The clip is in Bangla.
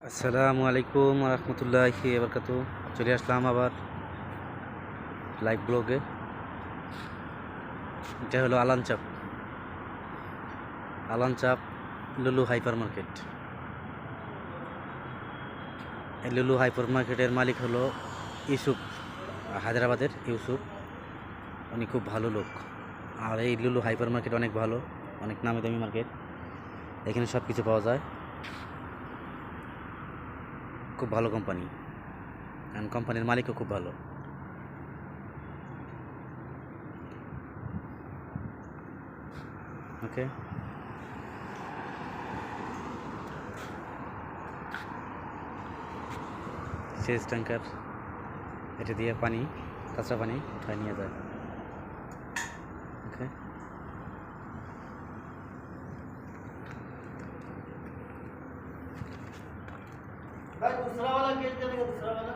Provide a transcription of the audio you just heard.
আসসালামু আলাইকুম রহমতুল্লাহি বারকাতু। চলে আসলাম আবার লাইভ ব্লগে। এটা হলো আলানচাপ লুলু হাইপার মার্কেট। এই লুলু হাইপার মার্কেটের মালিক হলো ইউসুফ, হায়দ্রাবাদের ইউসুফ। উনি খুব ভালো লোক। আর এই লুলু হাইপার মার্কেট অনেক ভালো, অনেক নামি দামি মার্কেট। এখানে সব কিছু পাওয়া যায়। খুব ভালো কোম্পানি, কারণ কোম্পানির মালিকও খুব ভালো। ওকে, সেচ ট্যাঙ্কার, এটা দিয়ে পানি, কাঁচা পানি উঠায় নিয়ে যায়। ওকে, भाई दूसरा वाला गेट देने का दूसरा वाला